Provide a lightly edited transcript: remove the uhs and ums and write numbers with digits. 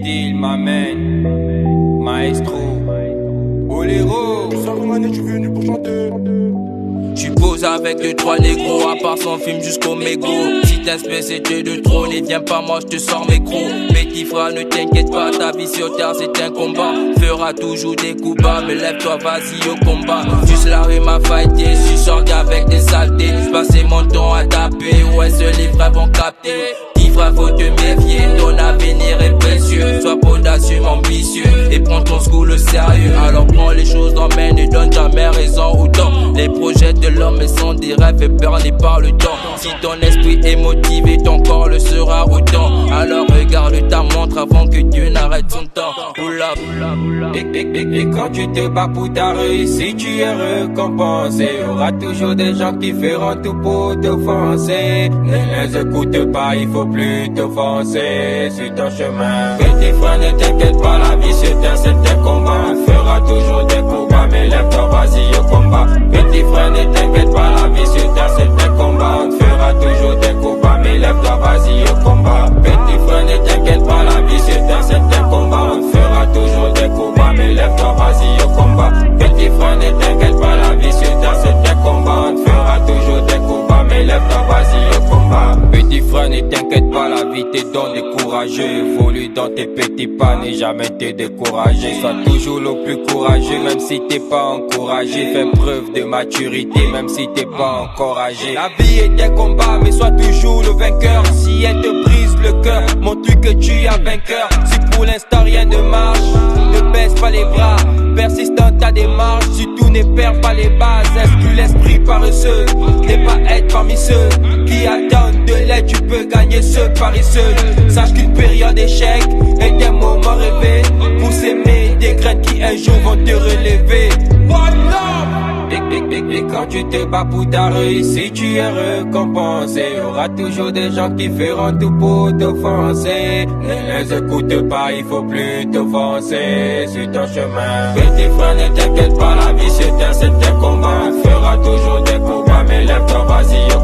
style m'amène. Maestro, Boléro. Tu sais comment année tu es venu pour chanter. J'suis posé avec le 3 négro, à part son film jusqu'au mégot. Si t'inspires c'était de trop, ne viens pas moi j'te sors mes crocs. Petit frère ne t'inquiète pas, ta vie sur terre c'est un combat. Fera toujours des coups bas, mais lève-toi vas-y au combat. Juste la rue m'a fighté, j'suis sorti avec des saletés. J'passais mon temps à taper, ouais seuls les frères vont capter. Petit frère faut te méfier, ton avenir est précieux. Sois audacieux, ambitieux, et prends ton school au sérieux. Alors prends les choses en main, ne donne jamais raison au temps. Les projets de l'homme sont des rêves et bernés par le temps. Si ton esprit est motivé, ton corps le sera autant. Alors regarde ta montre avant que Dieu n'arrête son temps. Oula, oula, oula. Et quand tu te bats pour ta réussite, tu es récompensé. Y'aura toujours des gens qui feront tout pour t'offenser. Ne les écoute pas, il faut plus t'offenser sur ton chemin. Petit frère, ne t'inquiète pas, la vie c'est un combat. On fera toujours des combats, mais lève-toi, vas-y au combat. Petit frère, ne t'inquiète pas, la vie c'est un combat. On fera toujours des combats, mais lève-toi, vas-y au combat. Petit frère, ne t'inquiète pas, la vie c'est un combat. On fera toujours des combats, mais lève-toi, vas-y au combat. Petit frère, ne t'inquiète pas, la vie c'est un combat. On fera toujours des combats, mais lève-toi, vas-y au combat. Petit frère, ne t'inquiète pas, la vie te donne des courageux. Évolue dans tes petits pas, n'aie jamais te décourager. Sois toujours le plus courageux, même si t'es pas encouragé. Fais preuve de maturité, même si t'es pas encouragé. La vie est un combat, mais sois toujours le vainqueur. Si elle te brise le cœur, montre que tu es un vainqueur. Si pour l'instant rien ne marche, ne baisse pas les bras. Persiste dans ta démarche, surtout ne perds pas les bases. Exclue l'esprit paresseux, n'aie pas être parmi ceux qui attendent de l'aide. Tu peux gagner ce pari seul. Sache qu'une période d'échec est un moment rêvé pour s'aimer des graines qui un jour vont te relever. Et quand tu te bats pour ta réussite, tu es récompensé. Y'aura toujours des gens qui feront tout pour t'offenser. Ne les écoute pas, il faut plus t'offenser sur ton chemin. Petit frère, ne t'inquiète pas, la vie c'est un combat. On fera toujours des combats, mais lève-toi, vas-y